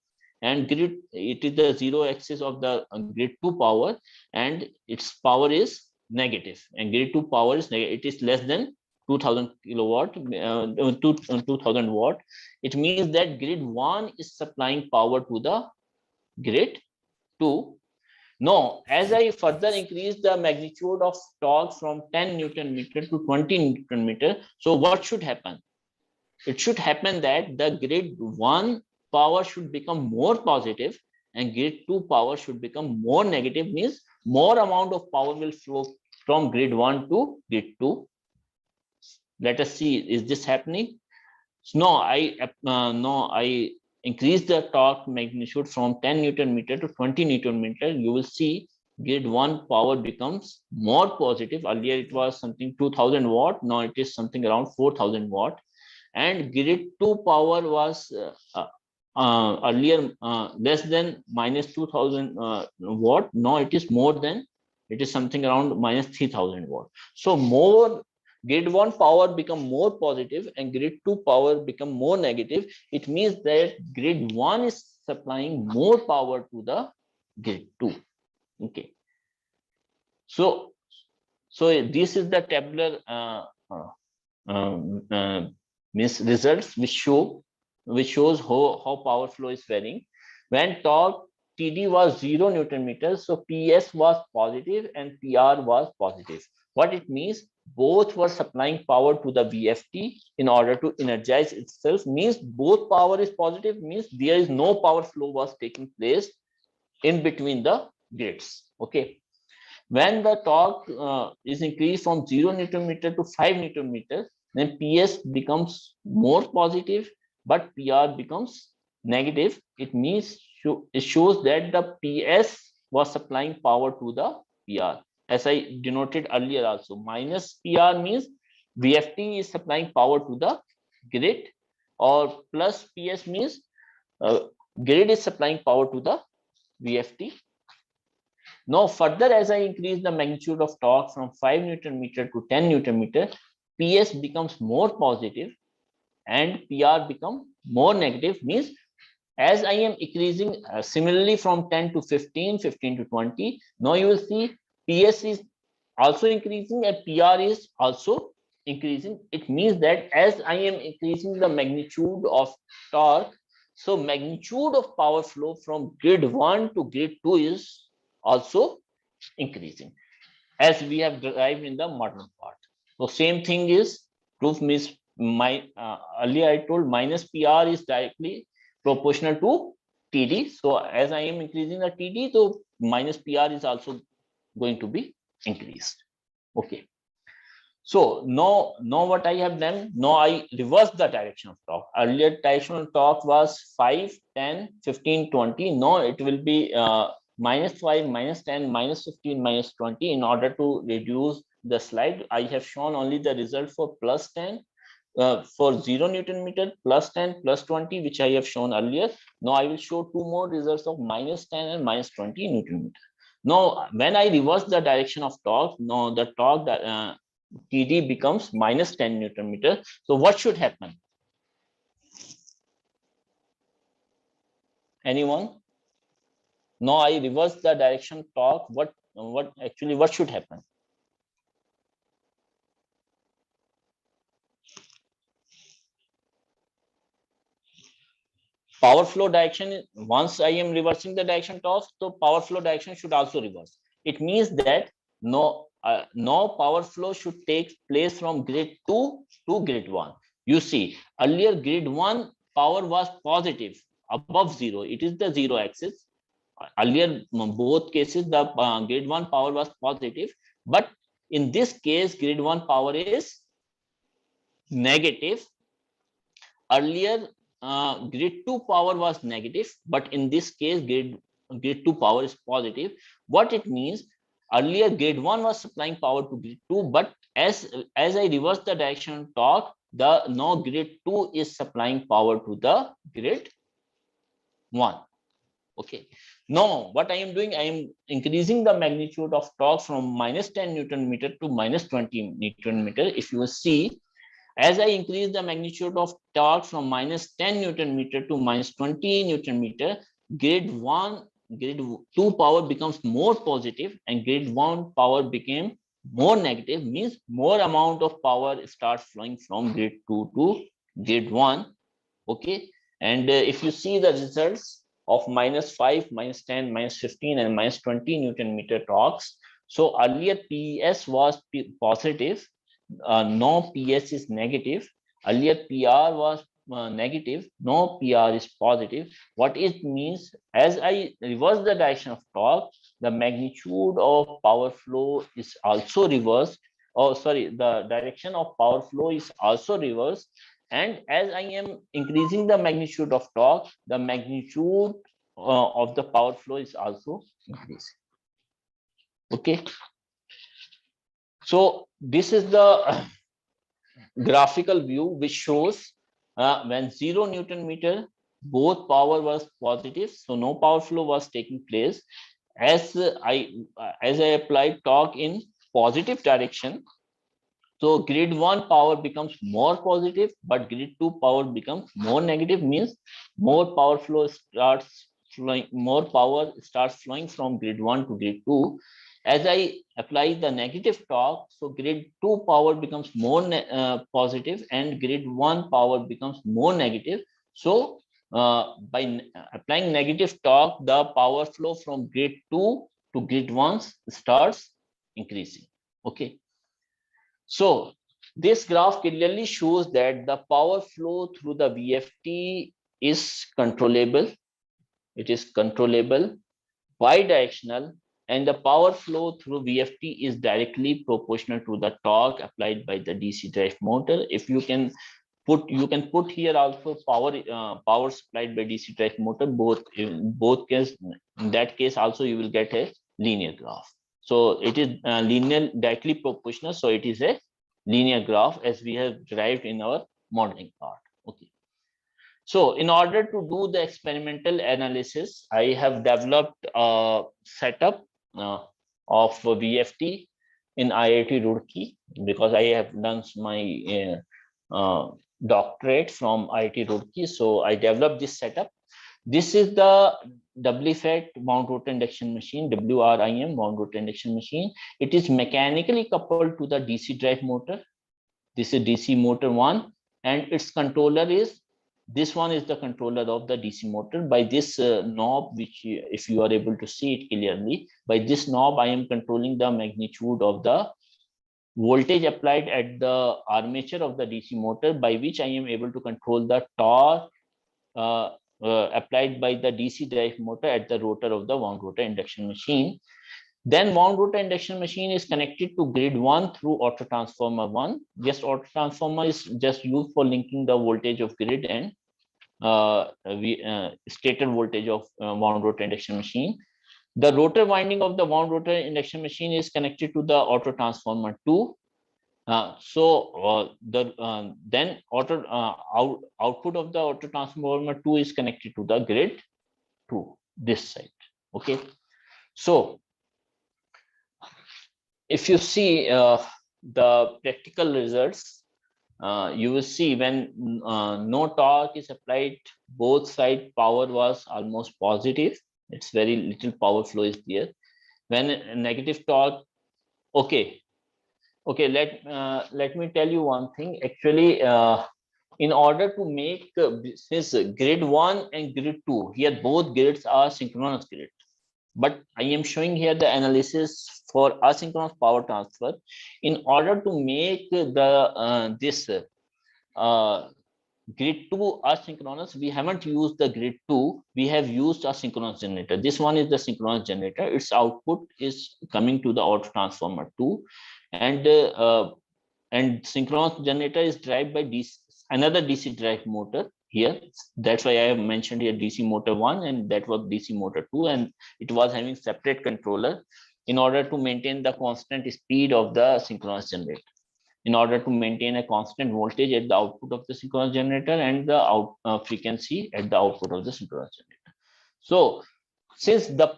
And grid, it is the 0 axis of the grid 2 power, and its power is negative. And grid 2 power is negative. It is less than 2000 kilowatt, 2000 watt. It means that grid 1 is supplying power to the grid 2. Now, as I further increase the magnitude of torque from 10 Newton meter to 20 Newton meter, so what should happen? It should happen that the grid 1 power should become more positive, and grid 2 power should become more negative, means more amount of power will flow from grid 1 to grid 2. Let us see, is this happening? No, I increase the torque magnitude from 10 Newton meter to 20 Newton meter. You will see grid 1 power becomes more positive. Earlier it was something 2000 watt. Now it is something around 4000 watt. And grid 2 power was earlier less than minus 2000 watt. Now it is more than, it is something around minus 3000 watt. So more grid 1 power become more positive and grid 2 power become more negative. It means that grid 1 is supplying more power to the grid 2. Okay. So this is the tabular means results which shows how power flow is varying. When torque TD was 0 Newton meters, so PS was positive and PR was positive. What it means, both were supplying power to the VFT in order to energize itself, means both power is positive, means there is no power flow was taking place in between the grids. Okay. When the torque is increased from 0 Newton meter to 5 Newton meter, then PS becomes more positive, but PR becomes negative. It means it shows that the PS was supplying power to the PR. As I denoted earlier also, minus PR means VFT is supplying power to the grid, or plus PS means grid is supplying power to the VFT. Now further, as I increase the magnitude of torque from 5 Newton meter to 10 Newton meter, PS becomes more positive and PR become more negative, means as I am increasing similarly from 10 to 15, 15 to 20, now you will see PS is also increasing and PR is also increasing. It means that as I am increasing the magnitude of torque, so magnitude of power flow from grid 1 to grid 2 is also increasing, as we have derived in the modern part. So same thing is proof, means my earlier I told minus PR is directly proportional to TD. So as I am increasing the TD, so minus PR is also going to be increased. Okay. So now what I have done, now I reverse the direction of torque. Earlier direction of torque was 5, 10, 15, 20. Now it will be -5, -10, -15, -20. In order to reduce the slide, I have shown only the result for +10, for 0 Newton meter, +10, +20, which I have shown earlier. Now I will show two more results of -10 and -20 Newton meter. Now, when I reverse the direction of torque, now the torque TD becomes -10 Newton meter. So what should happen? Anyone? Now I reverse the direction torque. What should happen? Power flow direction, once I am reversing the direction torque, so power flow direction should also reverse. It means that no power flow should take place from grid 2 to grid 1. You see, earlier grid 1 power was positive above 0. It is the 0 axis. Earlier, both cases, the grid 1 power was positive, but in this case, grid 1 power is negative. Earlier, grid 2 power was negative, but in this case, grid 2 power is positive. What it means, earlier grid 1 was supplying power to grid 2, but as I reverse the direction torque, now grid 2 is supplying power to the grid 1. Okay. Now, what I am doing, I am increasing the magnitude of torque from -10 Newton meter to -20 Newton meter. If you see, as I increase the magnitude of torque from -10 Newton meter to -20 Newton meter, grid 2 power becomes more positive and grid 1 power became more negative, means more amount of power starts flowing from grid 2 to grid 1. Okay. And if you see the results of -5, -10, -15 and -20 Newton meter torques. So earlier PS was positive. No PS is negative. Earlier PR was negative. No PR is positive. What it means, as I reverse the direction of torque, the magnitude of power flow is also reversed. Oh, sorry, the direction of power flow is also reversed. And as I am increasing the magnitude of torque, the magnitude of the power flow is also increasing. Okay. So this is the graphical view which shows when 0 Newton meter, both power was positive, so no power flow was taking place. As I applied torque in positive direction, so grid 1 power becomes more positive, but grid 2 power becomes more negative, means more power starts flowing from grid 1 to grid 2. As I apply the negative torque, so grid 2 power becomes more positive and grid 1 power becomes more negative. So by applying negative torque, the power flow from grid 2 to grid 1 starts increasing. Okay. So this graph clearly shows that the power flow through the VFT is controllable. It is controllable, bidirectional, and the power flow through VFT is directly proportional to the torque applied by the DC drive motor. If you can put here also power supplied by DC drive motor, in that case also you will get a linear graph. So it is linear directly proportional. So it is a linear graph as we have derived in our modeling part. Okay. So in order to do the experimental analysis, I have developed a setup of VFT in IIT Roorkee, because I have done my doctorate from IIT Roorkee. So I developed this setup. This is the WFET wound rotor induction machine, WRIM wound rotor induction machine. It is mechanically coupled to the DC drive motor. This is DC motor 1, and its controller is, this one is the controller of the DC motor. By this knob, which if you are able to see it clearly, by this knob I am controlling the magnitude of the voltage applied at the armature of the DC motor, by which I am able to control the torque applied by the DC drive motor at the rotor of the wound rotor induction machine. Then wound rotor induction machine is connected to grid 1 through auto transformer 1. This auto transformer is just used for linking the voltage of grid and stated voltage of wound rotor induction machine. The rotor winding of the wound rotor induction machine is connected to the auto transformer 2. Then output of the auto transformer 2 is connected to the grid 2, this side. Okay, so if you see the practical results, you will see when no torque is applied, both side power was almost positive. It's very little power flow is there. When negative torque, okay, let me tell you one thing. Actually, in order to make since grid 1 and grid 2, here both grids are synchronous grid, but I am showing here the analysis for asynchronous power transfer. In order to make the this grid 2 asynchronous, we haven't used the grid 2, we have used a synchronous generator. This one is the synchronous generator. Its output is coming to the auto transformer 2, and synchronous generator is driven by another DC drive motor here. That's why I have mentioned here DC motor 1, and that was DC motor 2, and it was having separate controller in order to maintain the constant speed of the synchronous generator, in order to maintain a constant voltage at the output of the synchronous generator and the frequency at the output of the synchronous generator. So since the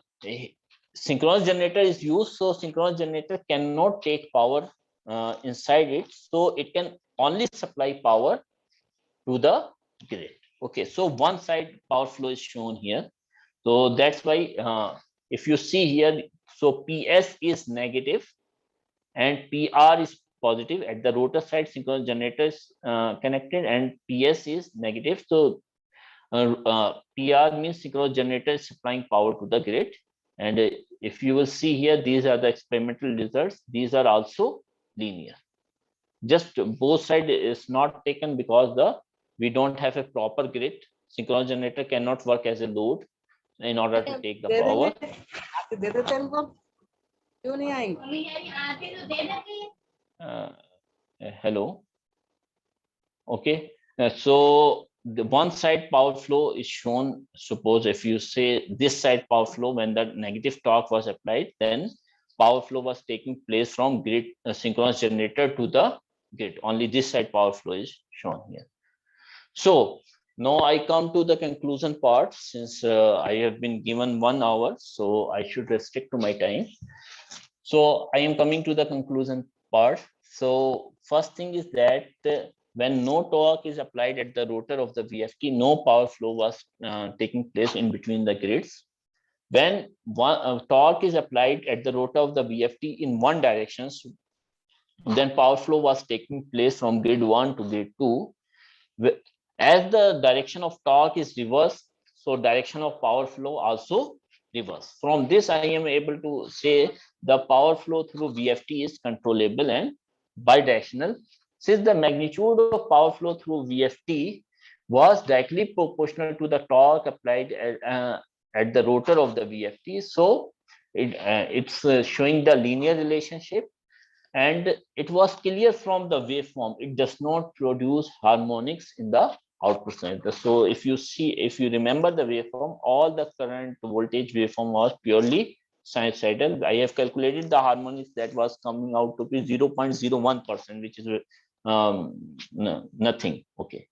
synchronous generator is used, so synchronous generator cannot take power inside it, so it can only supply power to the grid. Okay, so one side power flow is shown here. So that's why if you see here, so PS is negative and PR is positive. At the rotor side, synchronous generator is connected and PS is negative. So PR means synchronous generator is supplying power to the grid. And if you will see here, these are the experimental results. These are also linear. Just both side is not taken because we don't have a proper grid. Synchronous generator cannot work as a load in order to take the power. Hello. Okay, so the one side power flow is shown. Suppose if you say this side power flow, when the negative torque was applied, then power flow was taking place from grid synchronous generator to the grid. Only this side power flow is shown here. So now I come to the conclusion part. Since I have been given 1 hour, so I should restrict to my time. So I am coming to the conclusion part. So first thing is that when no torque is applied at the rotor of the VFT, no power flow was taking place in between the grids. When torque is applied at the rotor of the VFT in one direction, then power flow was taking place from grid 1 to grid 2. As the direction of torque is reversed, so direction of power flow also reverse. From this, I am able to say the power flow through VFT is controllable and bidirectional. Since the magnitude of power flow through VFT was directly proportional to the torque applied at the rotor of the VFT, so it's showing the linear relationship, and it was clear from the waveform. It does not produce harmonics in the output center. So if you remember the waveform, all the current voltage waveform was purely sinusoidal. I have calculated the harmonics that was coming out to be 0.01%, which is nothing. Okay,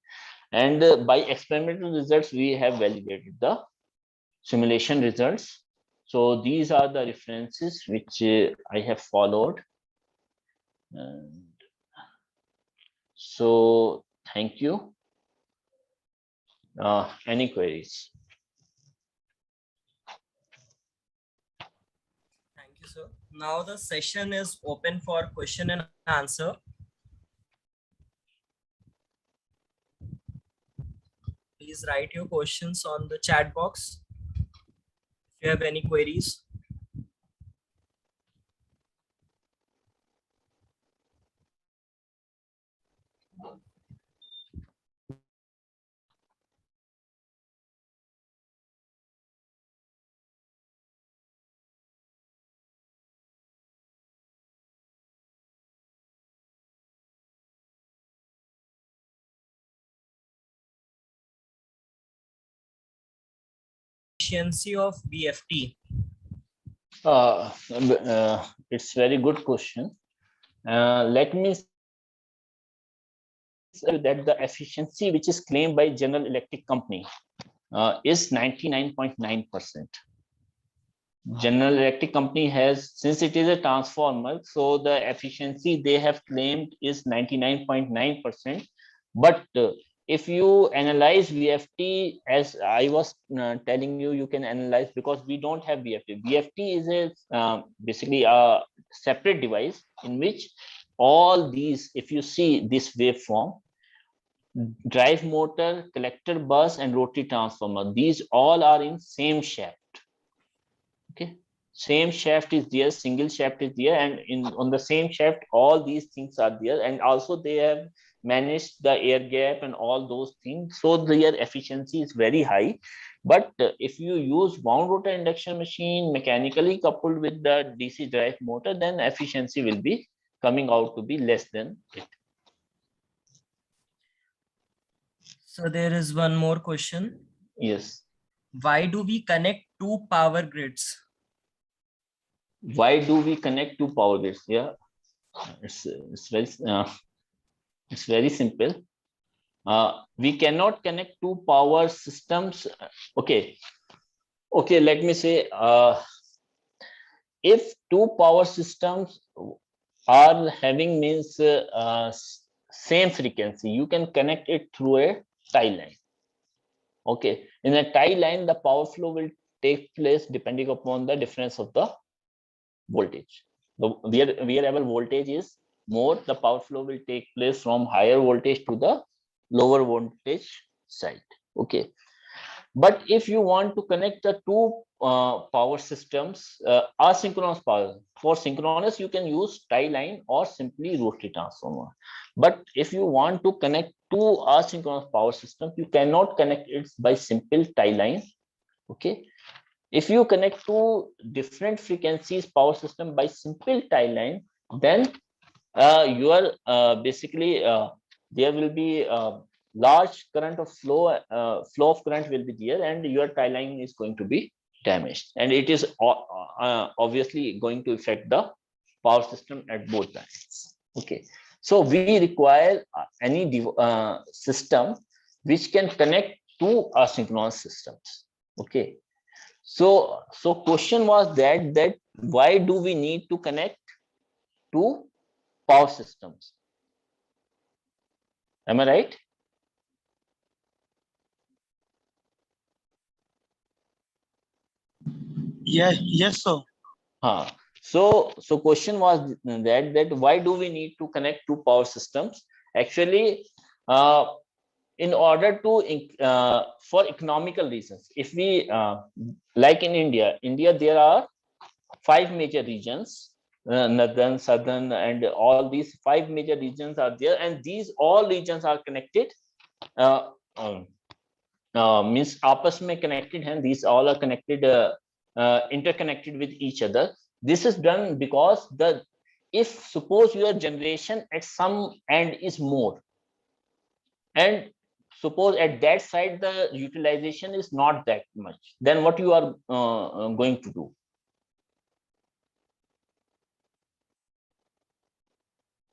and by experimental results, we have validated the simulation results. So these are the references which I have followed. And so thank you. Any queries? Thank you, sir. Now the session is open for question and answer. Please write your questions on the chat box if you have any queries. efficiency of VFT? It's very good question. Let me say that the efficiency which is claimed by General Electric Company is 99.9%. General Electric Company has, since it is a transformer, so the efficiency they have claimed is 99.9%. But if you analyze VFT, as I was telling you, you can analyze, because we don't have VFT. VFT is a basically a separate device in which all these, if you see this waveform, drive motor, collector bus, and rotary transformer, these all are in same shaft. Okay, same shaft is there, single shaft is there, and on the same shaft all these things are there, and also they have managed the air gap and all those things, so their efficiency is very high. But if you use wound rotor induction machine mechanically coupled with the DC drive motor, then efficiency will be coming out to be less than it. So there is one more question. Yes. Why do we connect two power grids? Why do we connect two power grids? Yeah, it's very simple. We cannot connect two power systems. Okay, let me say, if two power systems are having means same frequency, you can connect it through a tie line. Okay, in a tie line, the power flow will take place depending upon the difference of the voltage. Wherever voltage is more, the power flow will take place from higher voltage to the lower voltage side. Okay, but if you want to connect the two power systems, asynchronous power, for synchronous you can use tie line or simply rotary transformer. But if you want to connect two asynchronous power systems, you cannot connect it by simple tie line. Okay, if you connect two different frequencies power system by simple tie line, then you are basically there will be large current of flow of current will be there, and your tie line is going to be damaged, and it is obviously going to affect the power system at both times. Okay, so we require any system which can connect two asynchronous systems. Okay, so question was that why do we need to connect two power systems? Am I right? Yes, sir. So question was that why do we need to connect two power systems? Actually, in order to for economical reasons, if we like in India there are 5 major regions, northern, southern, and all these 5 major regions are there, and these all regions are connected, means आपस में connected, and these all are connected, interconnected with each other. This is done because if suppose your generation at some end is more, and suppose at that side the utilization is not that much, then what you are going to do?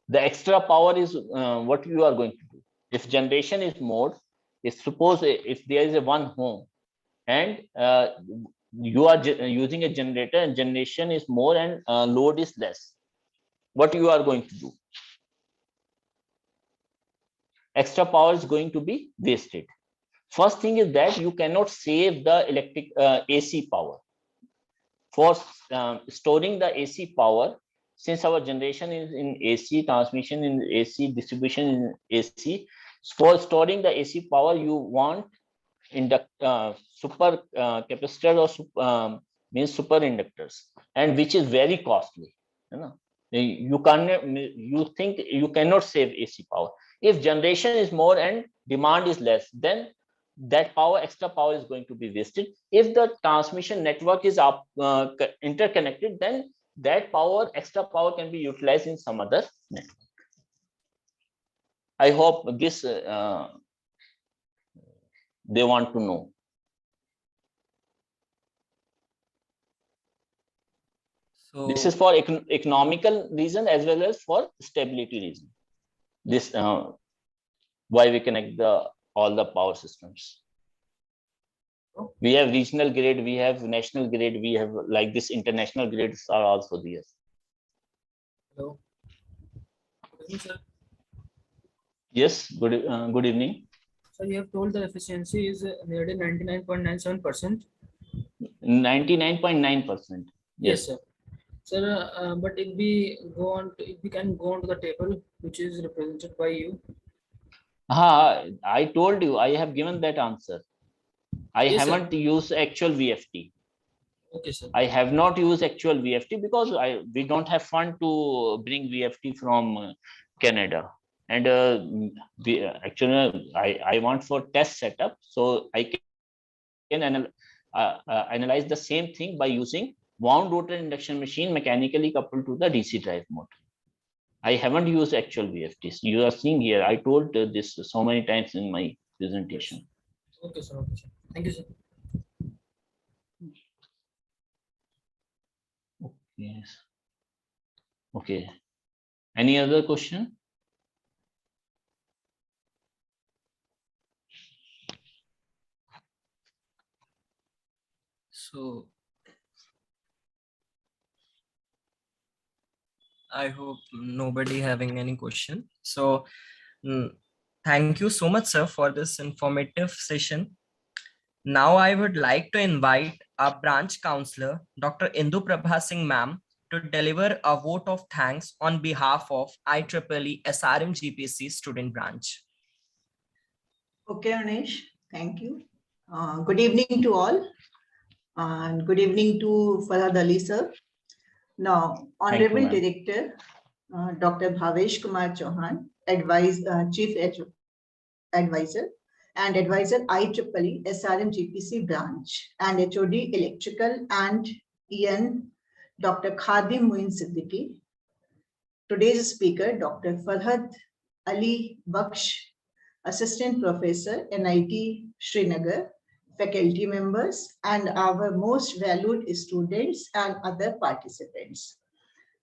The extra power is what you are going to do. If generation is more, if suppose if there is a one home and you are using a generator and generation is more and load is less, what you are going to do? Extra power is going to be wasted. First thing is that you cannot save the electric AC power. For storing the AC power, since our generation is in AC, transmission in AC, distribution in AC, for storing the AC power, you want super capacitor or means super inductors, and which is very costly. You think you cannot save AC power. If generation is more and demand is less, then that power, extra power, is going to be wasted. If the transmission network is interconnected, then that power, extra power, can be utilized in some other network. I hope this they want to know. So This is for economical reason as well as for stability reason. This why we connect all the power systems. We have regional grid, we have national grid, we have like this international grids are also there. Hello. Good evening, sir. Yes, good evening. So you have told the efficiency is nearly 99.97%. 99.9%. Yes, sir. Sir, but if we can go on to the table which is represented by you. I told you, I have given that answer. I Yes, sir. haven't used actual VFT. Okay, sir. I have not used actual VFT because we don't have fund to bring VFT from Canada. And actually, I want for test setup, so I can analyze the same thing by using wound rotor induction machine mechanically coupled to the DC drive motor. I haven't used actual VFTs. You are seeing here. I told this so many times in my presentation. Okay, sir. Okay, sir. Thank you, sir. Yes. Okay. Any other question? So I hope nobody having any question. So thank you so much, sir, for this informative session. Now I would like to invite our branch counselor, Dr. Indu Prabha Singh ma'am, to deliver a vote of thanks on behalf of IEEE SRM GPC student branch. Okay, Anish, thank you. Good evening to all, and good evening to Farhad Ali sir. Now, Honorable Director, Dr. Bhavesh Kumar Chauhan, Chief Advisor and Advisor IEEE SRM GPC branch, and HOD Electrical and EN, Dr. Khadim Muin Siddiqui. Today's speaker, Dr. Farhad Ali Baksh, Assistant Professor, NIT Srinagar, faculty members, and our most valued students and other participants.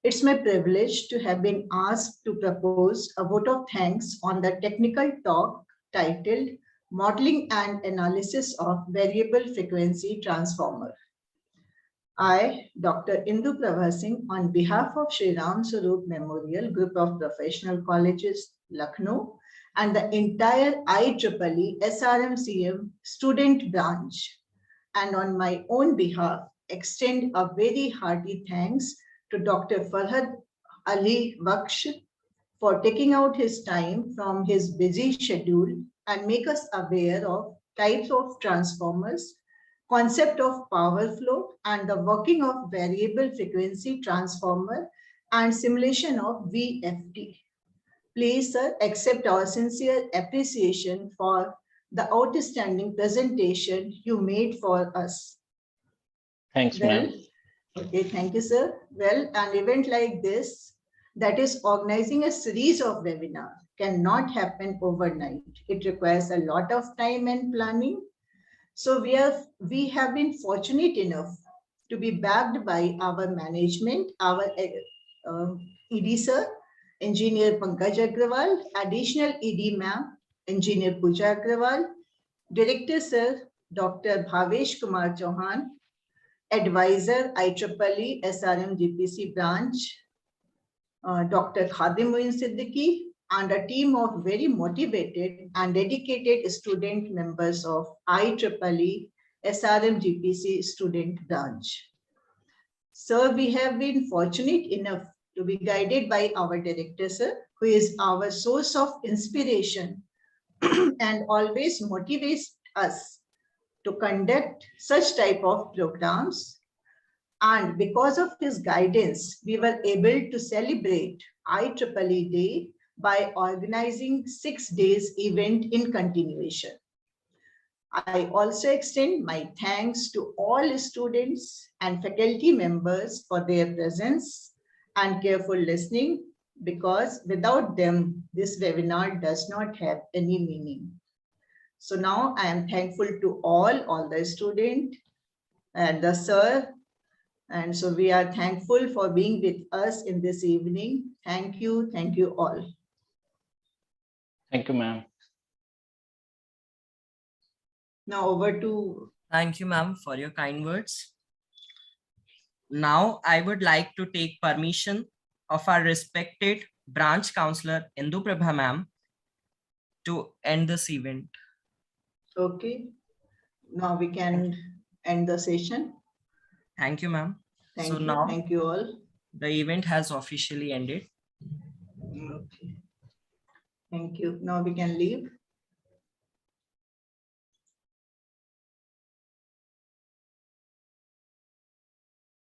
It's my privilege to have been asked to propose a vote of thanks on the technical talk titled Modeling and Analysis of Variable Frequency Transformer. I, Dr. Indu Prabha Singh, on behalf of Shri Ram Swaroop Memorial Group of Professional Colleges, Lucknow, and the entire IEEE SRMCM student branch, and on my own behalf, extend a very hearty thanks to Dr. Farhad Ali Baksh for taking out his time from his busy schedule and make us aware of types of transformers, concept of power flow, and the working of variable frequency transformer and simulation of VFT. Please, sir, accept our sincere appreciation for the outstanding presentation you made for us. Thanks, ma'am. Okay, thank you, sir. Well, an event like this, that is organizing a series of webinars, cannot happen overnight. It requires a lot of time and planning. So we have been fortunate enough to be backed by our management, our ED sir, Engineer Pankaj Agrawal, additional ED ma'am, Engineer Pooja Agrawal, Director sir, Dr. Bhavesh Kumar Chauhan, Advisor IEEE SRM GPC branch, Dr. Khadim Muin Siddiqui, and a team of very motivated and dedicated student members of IEEE SRM GPC student branch. Sir, we have been fortunate enough to be guided by our director, sir, who is our source of inspiration and always motivates us to conduct such type of programs. And because of his guidance, we were able to celebrate IEEE Day by organizing 6 days event in continuation. I also extend my thanks to all students and faculty members for their presence and careful listening, because without them, this webinar does not have any meaning. So now I am thankful to all the students and the sir And so we are thankful for being with us in this evening. Thank you all. Thank you, ma'am. Now over to Thank you, ma'am, for your kind words. Now, I would like to take permission of our respected branch counselor, Indu Prabha ma'am, to end this event. okay. Now we can end the session. Thank you, ma'am. So now Thank you all. the event has officially ended. Okay. Thank you. Now we can leave.